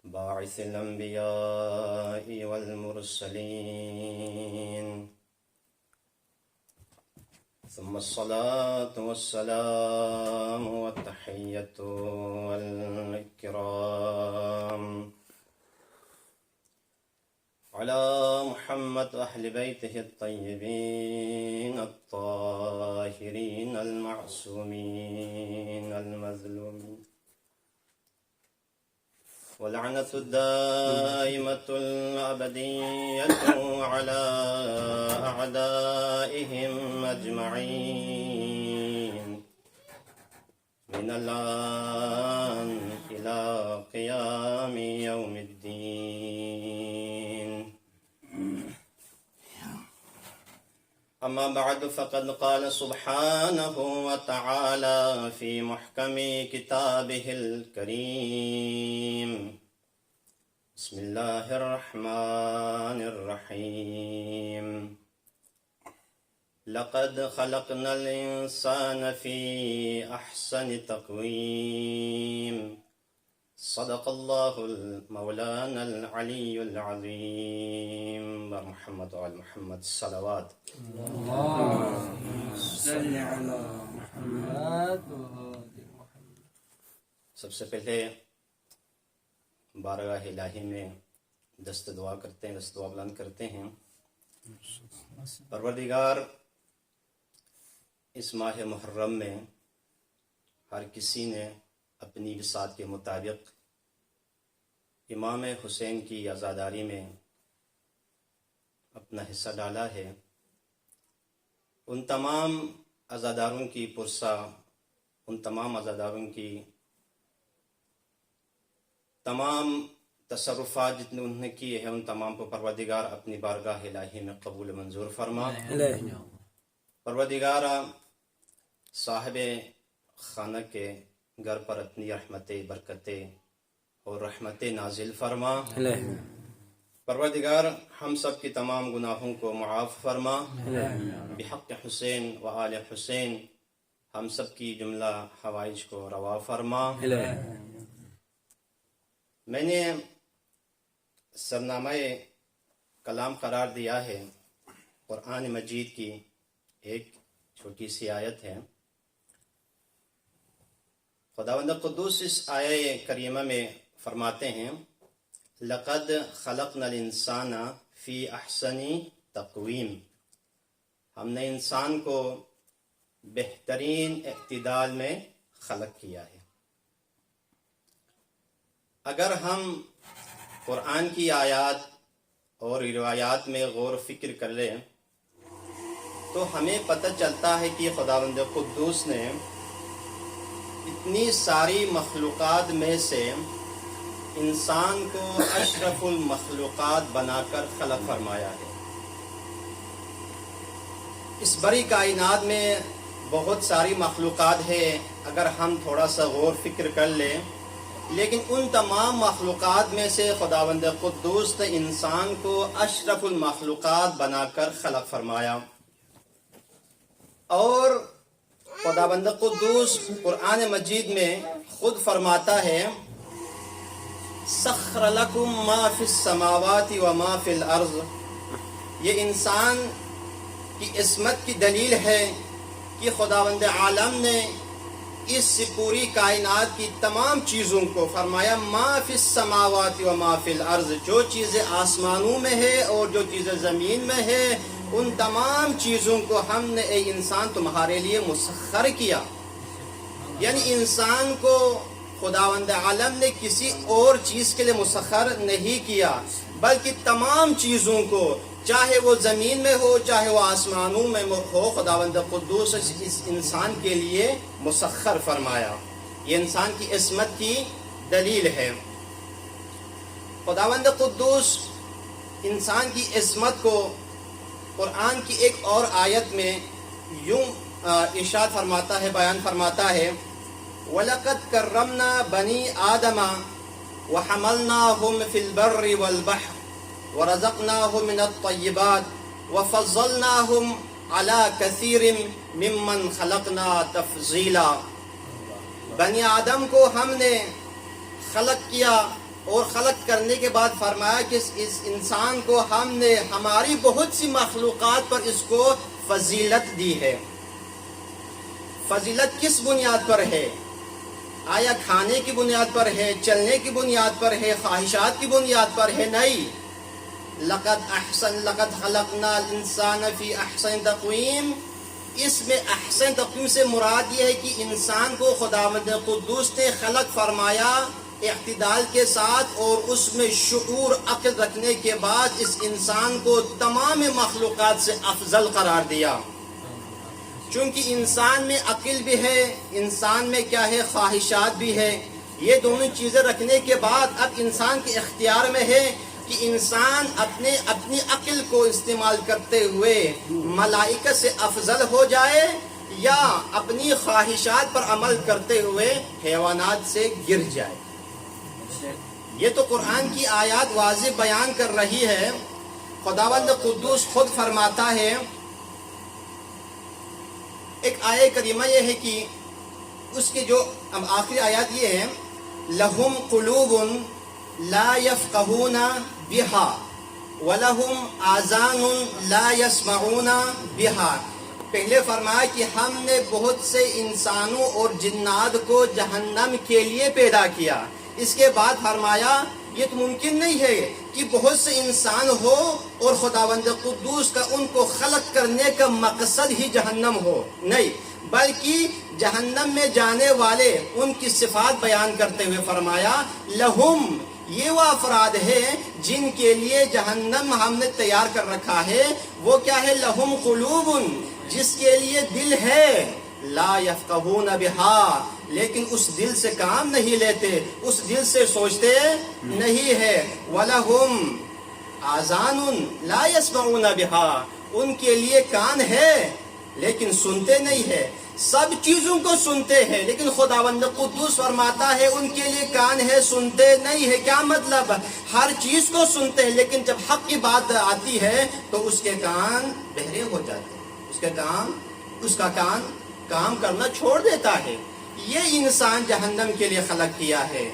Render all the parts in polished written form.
باعث الأنبياء والمرسلين، ثم الصلاة والسلام والتحية والإكرام على محمد وأهل بيته الطيبين الطاهرين المعصومين المظلومين، ولعنة الدائمة الأبدية على أعدائهم أجمعين من الآن إلى قيام يوم الدين. أما بعد، فقد قال سبحانه وتعالى في محكم كتابه الكريم: بسم الله الرحمن الرحيم. لقد خلقنا الإنسان في أحسن تقويم. صدق الله المولانا العلي العظيم. محمد وعلى محمد صلوات. اللهم صل على محمد. سب سے پہلے بارگاہ الہی میں دست دعا کرتے ہیں، دست دعا بلند کرتے ہیں. پروردگار، اس ماہ محرم میں ہر کسی نے اپنی بساط کے مطابق امام حسین کی عزاداری میں اپنا حصہ ڈالا ہے. ان تمام عزاداروں کی پرسہ، ان تمام عزاداروں کی تمام تصرفات جتنے انہوں نے کیے ہیں، ان تمام کو پروردگار اپنی بارگاہ الہی میں قبول منظور فرما. پروردگار صاحب خانہ کے گھر پر اپنی رحمتیں، برکتیں اور رحمتیں نازل فرما. پروردگار ہم سب کی تمام گناہوں کو معاف فرما. بحق حسین و آل حسین ہم سب کی جملہ حوائج کو روا فرما. میں نے سرنامہ کلام قرار دیا ہے قرآن مجید کی ایک چھوٹی سی آیت ہے. خداوند قدوس اس آیہ کریمہ میں فرماتے ہیں: لقد خلقنا الانسان فی احسن تقویم. ہم نے انسان کو بہترین اعتدال میں خلق کیا ہے. اگر ہم قرآن کی آیات اور روایات میں غور و فکر کر لیں تو ہمیں پتہ چلتا ہے کہ خداوند قدوس نے اتنی ساری مخلوقات میں سے انسان کو اشرف المخلوقات بنا کر خلق فرمایا ہے. اس بڑی کائنات میں بہت ساری مخلوقات ہیں اگر ہم تھوڑا سا غور فکر کر لیں، لیکن ان تمام مخلوقات میں سے خداوند قدوس نے انسان کو اشرف المخلوقات بنا کر خلق فرمایا. اور خداوند قدوس قرآن مجید میں خود فرماتا ہے: سخر لکم ما فی السماوات و ما فی الارض. یہ انسان کی عصمت کی دلیل ہے کہ خداوند عالم نے اس پوری کائنات کی تمام چیزوں کو فرمایا ما فی السماوات و ما فی الارض. جو چیزیں آسمانوں میں ہے اور جو چیزیں زمین میں ہے، ان تمام چیزوں کو ہم نے اے انسان تمہارے لیے مسخر کیا. یعنی انسان کو خداوند عالم نے کسی اور چیز کے لیے مسخر نہیں کیا، بلکہ تمام چیزوں کو، چاہے وہ زمین میں ہو چاہے وہ آسمانوں میں ہو، خداوند قدوس اس انسان کے لیے مسخر فرمایا. یہ انسان کی عصمت کی دلیل ہے. خداوند قدوس انسان کی عصمت کو قرآن کی ایک اور آیت میں یوں ارشاد فرماتا ہے، بیان فرماتا ہے: وَلَقَدْ كَرَّمْنَا بَنِي آدَمَ وَحَمَلْنَاهُمْ فِي الْبَرِّ وَالْبَحْرِ وَرَزَقْنَاهُمْ مِنَ الطَّيِّبَاتِ وَفَضَّلْنَاهُمْ عَلَى كَثِيرٍ مِّمَّنْ خَلَقْنَا تَفْضِيلًا. بنی آدم کو ہم نے خلق کیا اور خلق کرنے کے بعد فرمایا کہ اس انسان کو ہم نے ہماری بہت سی مخلوقات پر اس کو فضیلت دی ہے. فضیلت کس بنیاد پر ہے؟ آیا کھانے کی بنیاد پر ہے، چلنے کی بنیاد پر ہے، خواہشات کی بنیاد پر ہے؟ نہیں. لقد خلقنا الانسان فی احسن تقویم. اس میں احسن تقویم سے مراد یہ ہے کہ انسان کو خداوند قدوس نے خلق فرمایا اعتدال کے ساتھ، اور اس میں شعور عقل رکھنے کے بعد اس انسان کو تمام مخلوقات سے افضل قرار دیا. چونکہ انسان میں عقل بھی ہے، انسان میں کیا ہے، خواہشات بھی ہے. یہ دونوں چیزیں رکھنے کے بعد اب انسان کے اختیار میں ہے کہ انسان اپنی عقل کو استعمال کرتے ہوئے ملائکہ سے افضل ہو جائے، یا اپنی خواہشات پر عمل کرتے ہوئے حیوانات سے گر جائے. یہ تو قرآن کی آیات واضح بیان کر رہی ہے. خداوند قدوس خود فرماتا ہے، ایک آیہ کریمہ یہ ہے کہ اس کے جو آخری آیات یہ ہے، لہم قلوب لا یفقہون بہا ولہم آذان لا یسمعون بہا. پہلے فرمایا کہ ہم نے بہت سے انسانوں اور جنات کو جہنم کے لیے پیدا کیا. اس کے بعد فرمایا یہ تو ممکن نہیں ہے کہ بہت سے انسان ہو اور خداوند قدوس کا ان کو خلق کرنے کا مقصد ہی جہنم ہو. نہیں، بلکہ جہنم میں جانے والے ان کی صفات بیان کرتے ہوئے فرمایا لہم، یہ وہ افراد ہیں جن کے لیے جہنم ہم نے تیار کر رکھا ہے. وہ کیا ہے؟ لہم قلوب، جس کے لیے دل ہے، لا یفقہون بہا، لیکن اس دل سے کام نہیں لیتے، اس دل سے سوچتے نہیں ہے. وَلَهُمْ آذَانٌ لَا يَسْمَعُونَ بِهَا، ان کے لیے کان ہے لیکن سنتے نہیں ہے. سب چیزوں کو سنتے ہیں لیکن خداوند قدوس فرماتا ہے ان کے لیے کان ہے، سنتے نہیں ہے. کیا مطلب؟ ہر چیز کو سنتے ہیں لیکن جب حق کی بات آتی ہے تو اس کے کان بہرے ہو جاتے ہیں، اس کا کان کام کرنا چھوڑ دیتا ہے. یہ انسان جہنم کے لیے خلق کیا ہے.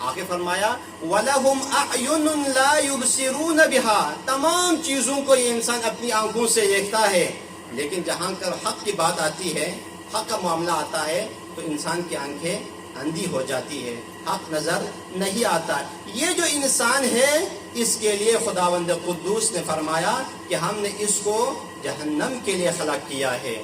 آگے فرمایا وَلَهُمْ أَعْيُنٌ لَا يُبْصِرُونَ بِهَا، تمام چیزوں کو یہ انسان اپنی آنکھوں سے دیکھتا ہے، لیکن جہاں کر حق کی بات آتی ہے، حق کا معاملہ آتا ہے تو انسان کی آنکھیں اندھی ہو جاتی ہے، حق نظر نہیں آتا. یہ جو انسان ہے اس کے لیے خداوند قدوس نے فرمایا کہ ہم نے اس کو جہنم کے لیے خلق کیا ہے.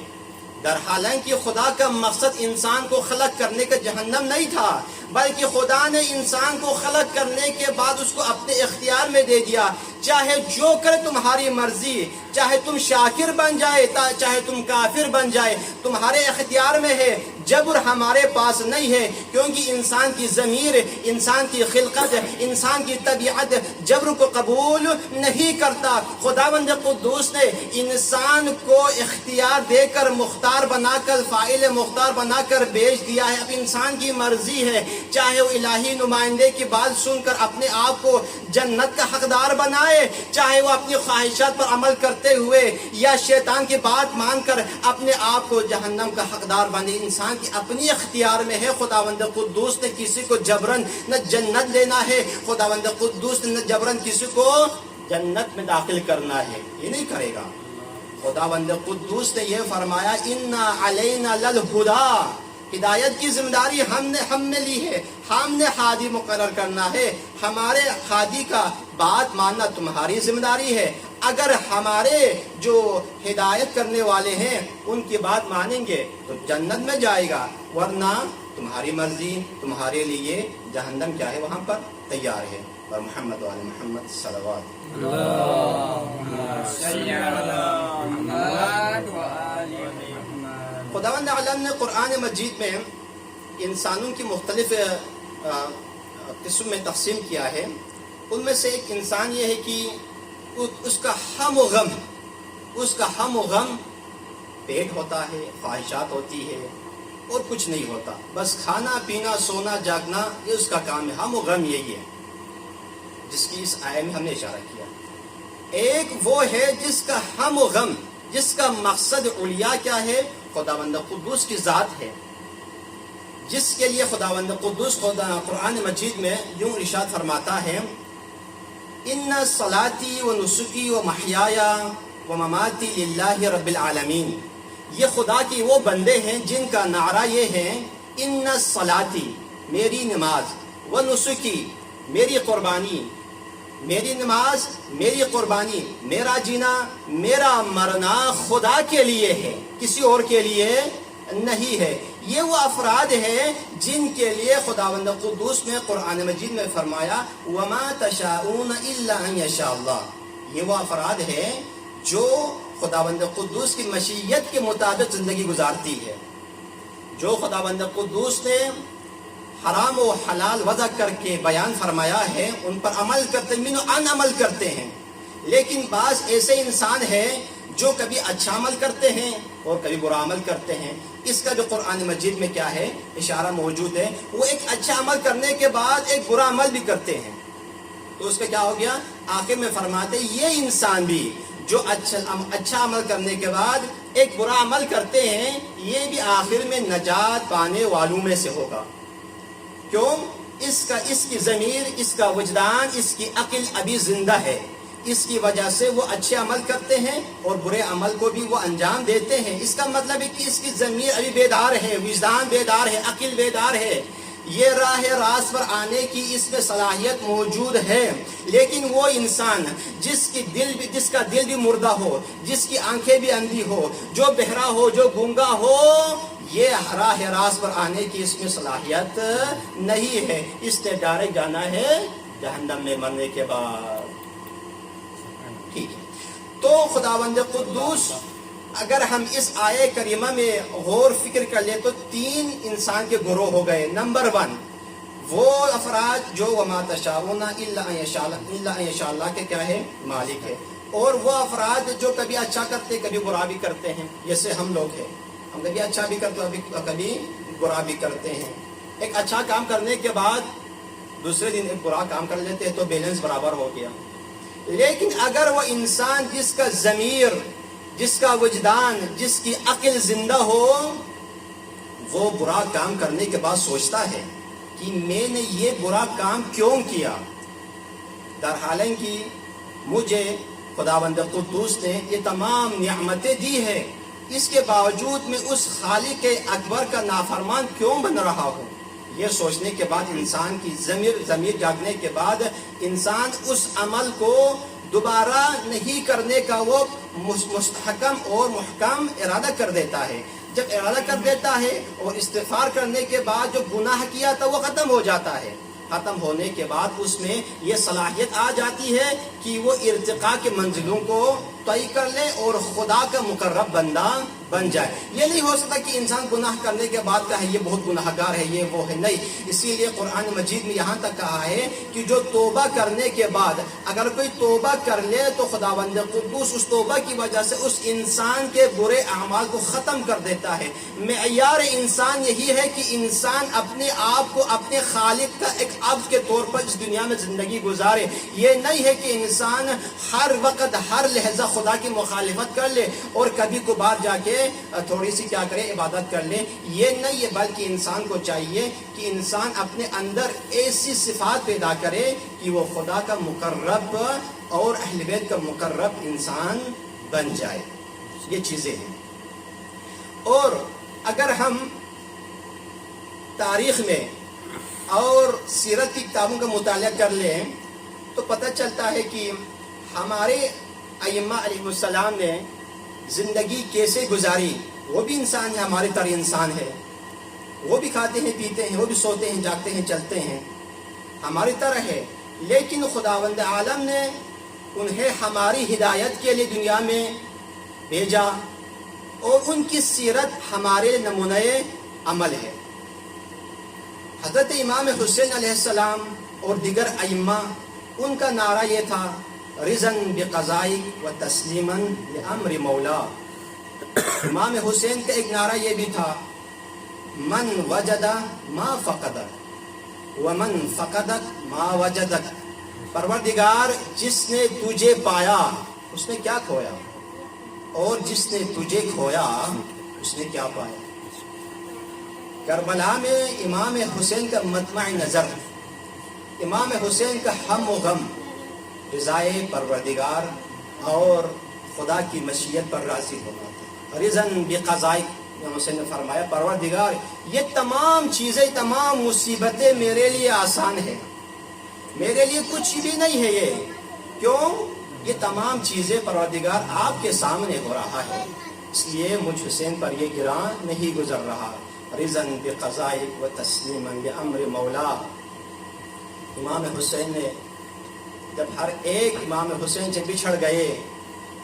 در حالانکہ خدا کا مقصد انسان کو خلق کرنے کا جہنم نہیں تھا، بلکہ خدا نے انسان کو خلق کرنے کے بعد اس کو اپنے اختیار میں دے دیا. چاہے جو کرے تمہاری مرضی، چاہے تم شاکر بن جائے چاہے تم کافر بن جائے، تمہارے اختیار میں ہے. جبر ہمارے پاس نہیں ہے، کیونکہ انسان کی ضمیر، انسان کی خلقت، انسان کی طبیعت جبر کو قبول نہیں کرتا. خداوند قدوس نے انسان کو اختیار دے کر مختار بنا کر، فاعل مختار بنا کر بھیج دیا ہے. اب انسان کی مرضی ہے، چاہے وہ الہی نمائندے کی بات سن کر اپنے آپ کو جنت کا حقدار بنائے، چاہے وہ اپنی خواہشات پر عمل کرتے ہوئے یا شیطان کی بات مان کر اپنے آپ کو جہنم کا حقدار بنے. انسان کی اپنی اختیار میں ہے. خداوند قدوس نے کسی کو جبرن نہ جنت لینا ہے، خداوند قدوس نے جبرن کسی کو جنت میں داخل کرنا ہے، یہ نہیں کرے گا. خداوند قدوس نے یہ فرمایا اِنَّا عَلَيْنَا لَلْهُدَىٰ، ہدایت کی ذمہ داری ہم نے لی ہے، ہم نے ہادی مقرر کرنا ہے. ہمارے ہادی کا بات ماننا تمہاری ذمہ داری ہے. اگر ہمارے جو ہدایت کرنے والے ہیں ان کی بات مانیں گے تو جنت میں جائے گا، ورنہ تمہاری مرضی، تمہارے لیے جہنم کیا ہے وہاں پر تیار ہے. اور محمد وعلی محمد صلوات. خداوند عالم نے قرآن مجید میں انسانوں کی مختلف قسم میں تقسیم کیا ہے. ان میں سے ایک انسان یہ ہے کہ اس کا ہم و غم پیٹ ہوتا ہے، خواہشات ہوتی ہے اور کچھ نہیں ہوتا، بس کھانا پینا سونا جاگنا یہ اس کا کام ہے. ہم و غم یہی ہے جس کی اس آیت میں ہم نے اشارہ کیا. ایک وہ ہے جس کا ہم و غم، جس کا مقصد علیہ کیا ہے؟ خداوند قدوس کی ذات ہے، جس کے لیے خداوند قدوس قرآن مجید میں یوں ارشاد فرماتا ہے ان صلاتی و نسکی و محیایا و مماتی للہ رب العالمین. یہ خدا کی وہ بندے ہیں جن کا نعرہ یہ ہے ان صلاتی میری نماز، و نسکی میری قربانی، میری نماز میری قربانی، میرا جینا میرا مرنا خدا کے لیے ہے، کسی اور کے لیے نہیں ہے. یہ وہ افراد ہیں جن کے لیے خداوند قدوس نے قرآن مجید میں فرمایا وما تشاءون الا ان یشاء اللہ. یہ وہ افراد ہیں جو خداوند قدوس کی مشیت کے مطابق زندگی گزارتی ہے. جو خداوند قدوس نے حرام و حلال وضع کر کے بیان فرمایا ہے ان پر عمل کرتے ان عمل کرتے ہیں. لیکن بعض ایسے انسان ہیں جو کبھی اچھا عمل کرتے ہیں اور کبھی برا عمل کرتے ہیں. اس کا جو قرآن مجید میں کیا ہے اشارہ موجود ہے، وہ ایک اچھا عمل کرنے کے بعد ایک برا عمل بھی کرتے ہیں. تو اس کا کیا ہو گیا؟ آخر میں فرماتے یہ انسان بھی جو اچھا عمل کرنے کے بعد ایک برا عمل کرتے ہیں یہ بھی آخر میں نجات پانے والوں میں سے ہوگا. کیوں؟ اس کی ضمیر، اس کا وجدان، اس کی عقل ابھی زندہ ہے. اس کی وجہ سے وہ اچھے عمل کرتے ہیں اور برے عمل کو بھی وہ انجام دیتے ہیں. اس کا مطلب ہے کہ اس کی ضمیر ابھی بیدار ہے، وجدان بیدار ہے، عقل بیدار ہے. یہ راہ راست پر آنے کی اس میں صلاحیت موجود ہے. لیکن وہ انسان جس کا دل بھی مردہ ہو، جس کی آنکھیں بھی اندھی ہو، جو بہرا ہو، جو گونگا ہو، یہ راہ راست پر آنے کی اس میں صلاحیت نہیں ہے. اس نے ڈائریکٹ جانا ہے جہنم میں مرنے کے بعد. ٹھیک ہے. تو خداوند قدوس اگر ہم اس آیے کریمہ میں غور فکر کر لیں تو 3 انسان کے گروہ ہو گئے. نمبر 1 وہ افراد جو وما تشاءون الا ان یشاء اللہ کے کیا ہے مالک ہے. اور وہ افراد جو کبھی اچھا کرتے کبھی برا بھی کرتے ہیں، جیسے ہم لوگ ہیں. ہم کبھی اچھا بھی کرتے ہیں کبھی برا بھی کرتے ہیں. ایک اچھا کام کرنے کے بعد دوسرے دن ایک برا کام کر لیتے ہیں تو بیلنس برابر ہو گیا. لیکن اگر وہ انسان جس کا ضمیر، جس کا وجدان، جس کی عقل زندہ ہو، وہ برا کام کرنے کے بعد سوچتا ہے کہ میں نے یہ برا کام کیوں کیا، درحالانکہ مجھے خداوند قدوس نے یہ تمام نعمتیں دی ہے، اس کے باوجود میں اس خالق اکبر کا نافرمان کیوں بن رہا ہوں. یہ سوچنے کے بعد انسان کی ضمیر جاگنے کے بعد انسان اس عمل کو دوبارہ نہیں کرنے کا وہ مستحکم اور محکم ارادہ کر دیتا ہے. جب ارادہ کر دیتا ہے اور استغفار کرنے کے بعد جو گناہ کیا تھا وہ ختم ہو جاتا ہے. ختم ہونے کے بعد اس میں یہ صلاحیت آ جاتی ہے کہ وہ ارتقاء کے منزلوں کو طے کر لے اور خدا کا مقرب بندہ بن جائے. یہ نہیں ہو سکتا کہ انسان گناہ کرنے کے بعد کہے یہ بہت گناہ گار ہے، یہ وہ ہے. نہیں. اسی لیے قرآن مجید میں یہاں تک کہا ہے کہ جو توبہ کرنے کے بعد اگر کوئی توبہ کر لے تو خداوند قدوس اس توبہ کی وجہ سے اس انسان کے برے اعمال کو ختم کر دیتا ہے. معیار انسان یہی ہے کہ انسان اپنے آپ کو اپنے خالق کا ایک عبد کے طور پر اس دنیا میں زندگی گزارے. یہ نہیں ہے کہ انسان ہر وقت ہر لحظہ خدا کی مخالفت کر لے اور کبھی کبھار جا کے تھوڑی سی کیا کرے عبادت کر لے. یہ نہیں ہے، بلکہ انسان کو چاہیے کہ انسان اپنے اندر ایسی صفات پیدا کرے کہ وہ خدا کا مقرب اور اہل بیت کا مقرب انسان بن جائے. یہ چیزیں ہیں. اور اگر ہم تاریخ میں اور سیرت کی کتابوں کا مطالعہ کر لیں تو پتہ چلتا ہے کہ ہمارے ائمہ علیہ السلام نے زندگی کیسے گزاری. وہ بھی انسان ہے، ہماری طرح انسان ہے. وہ بھی کھاتے ہیں، پیتے ہیں، وہ بھی سوتے ہیں، جاگتے ہیں، چلتے ہیں، ہماری طرح ہے. لیکن خداوند عالم نے انہیں ہماری ہدایت کے لیے دنیا میں بھیجا اور ان کی سیرت ہمارے نمونۂ عمل ہے. حضرت امام حسین علیہ السلام اور دیگر ائمہ ان کا نعرہ یہ تھا رضن بقضائک و تسلیماً لامر مولا. امام حسین کا ایک نعرہ یہ بھی تھا من وجد ما فقدک ومن فقدک ما وجدک. پروردگار جس نے تجھے پایا اس نے کیا کھویا، اور جس نے تجھے کھویا اس نے کیا پایا. کربلا میں امام حسین کا مطمع نظر، امام حسین کا ہم و غم رضائے پروردگار اور خدا کی مشیت پر راضی ہونا تھا۔ رضن بقضاء، امام حسین نے فرمایا پروردگار یہ تمام چیزیں، تمام مصیبتیں میرے لیے آسان ہیں، میرے لیے کچھ بھی نہیں ہے یہ، کیوں؟ یہ تمام چیزیں پروردگار آپ کے سامنے ہو رہا ہے، اس لیے مجھ حسین پر یہ گراں نہیں گزر رہا۔ رضن بقضاء و تسلیما لامر مولا۔ امام حسین نے جب ہر ایک امام حسین سے بچھڑ گئے،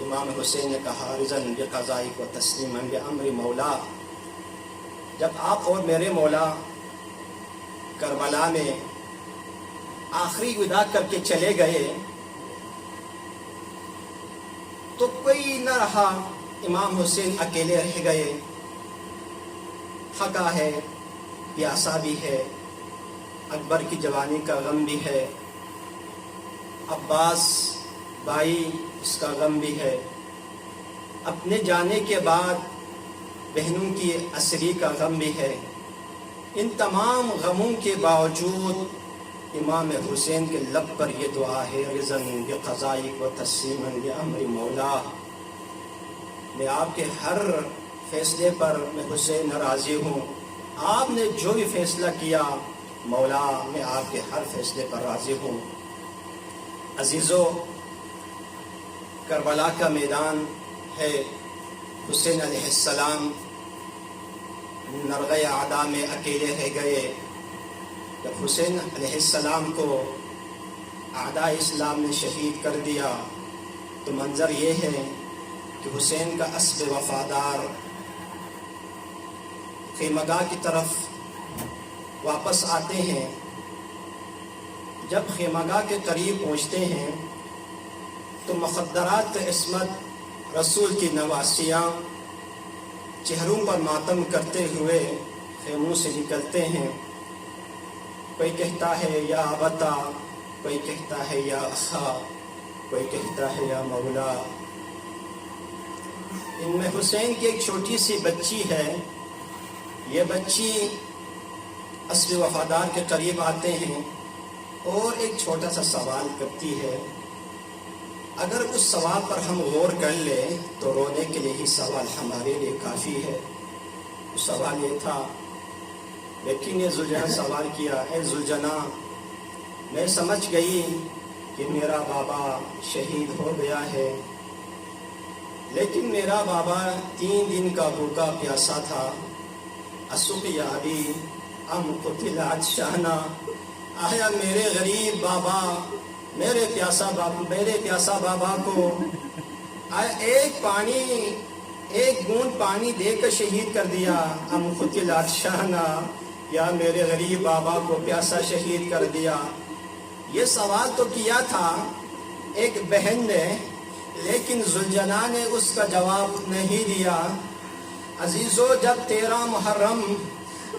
امام حسین نے کہا رضن بقضاء و تسلیما لامر مولا، جب آپ اور میرے مولا کربلا میں آخری وداع کر کے چلے گئے تو کوئی نہ رہا، امام حسین اکیلے رہ گئے، تھکا ہے، پیاسا بھی ہے، اکبر کی جوانی کا غم بھی ہے، عباس بھائی اس کا غم بھی ہے، اپنے جانے کے بعد بہنوں کی اسری کا غم بھی ہے۔ ان تمام غموں کے باوجود امام حسین کے لب پر یہ دعا ہے رضن بقضاء و تسلیما لامر مولا، میں آپ کے ہر فیصلے پر میں حسین راضی ہوں، آپ نے جو بھی فیصلہ کیا مولا میں آپ کے ہر فیصلے پر راضی ہوں۔ عزیزو، کربلا کا میدان ہے، حسین علیہ السلام نرغہ اعداء میں اکیلے رہ گئے۔ جب حسین علیہ السلام کو اعداء اسلام نے شہید کر دیا تو منظر یہ ہے کہ حسین کا اسب وفادار خیمگاہ کی طرف واپس آتے ہیں۔ جب خیمگاہ کے قریب پہنچتے ہیں تو مخدرات عصمت رسول کی نواسیاں چہروں پر ماتم کرتے ہوئے خیموں سے نکلتے ہیں۔ کوئی کہتا ہے یا ابتا، کوئی کہتا ہے یا اخا، کوئی کہتا ہے یا مولا۔ ان میں حسین کی ایک چھوٹی سی بچی ہے، یہ بچی اسب وفادار کے قریب آتے ہیں اور ایک چھوٹا سا سوال کرتی ہے۔ اگر اس سوال پر ہم غور کر لیں تو رونے کے لیے ہی سوال ہمارے لیے کافی ہے۔ سوال یہ تھا، لیکن یہ زلجنا سوال کیا، اے زلجنا میں سمجھ گئی کہ میرا بابا شہید ہو گیا ہے، لیکن میرا بابا 3 دن کا بھوکا پیاسا تھا۔ اسقی ابی ام قتل عطشانا، آیا میرے غریب بابا، میرے پیاسا بابا کو آیا ایک بوند پانی دے کر شہید کر دیا؟ ام قتل عطشانا، یا میرے غریب بابا کو پیاسا شہید کر دیا؟ یہ سوال تو کیا تھا ایک بہن نے، لیکن زلجنا نے اس کا جواب نہیں دیا۔ عزیزو، جب 13 محرم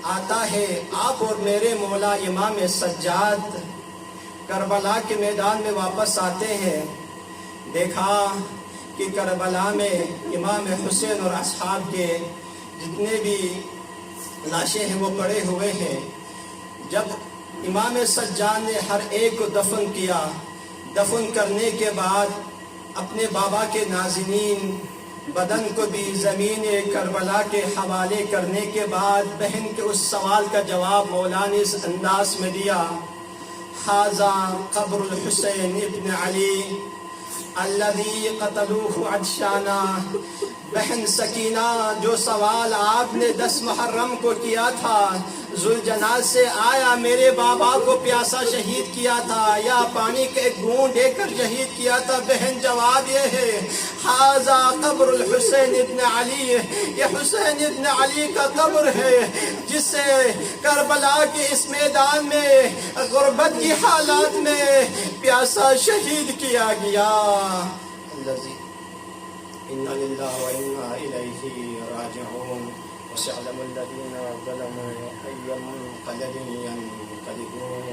آتا ہے، آپ اور میرے مولا امام سجاد کربلا کے میدان میں واپس آتے ہیں، دیکھا کہ کربلا میں امام حسین اور اصحاب کے جتنے بھی لاشیں ہیں وہ پڑے ہوئے ہیں۔ جب امام سجاد نے ہر ایک کو دفن کیا، دفن کرنے کے بعد اپنے بابا کے نازنین بدن کو بھی زمین کربلا کے حوالے کرنے کے بعد بہن کے اس سوال کا جواب مولا نے اس انداز میں دیا، ھذا قبر الحسین ابن علی الذی قتلوہ عطشانا۔ بہن سکینہ، جو سوال آپ نے 10 محرم کو کیا تھا ذوالجلال سے، آیا میرے بابا کو پیاسا شہید کیا تھا یا پانی کا ایک بوند دے کر شہید کیا تھا؟ بہن جواب یہ ہے، ھذا قبر الحسین ابن علی، یہ حسین ابن علی کا قبر ہے جس سے کربلا کے اس میدان میں غربت کی حالات میں پیاسا شہید کیا گیا۔ اِنَّا لِلَّهِ وَإِنَّا إِلَيْهِ رَاجِعُونَ۔ وَسَيَعْلَمُ الَّذِينَ ظَلَمُوا أَيَّ مُنقَلَبٍ يَنقَلِبُونَ۔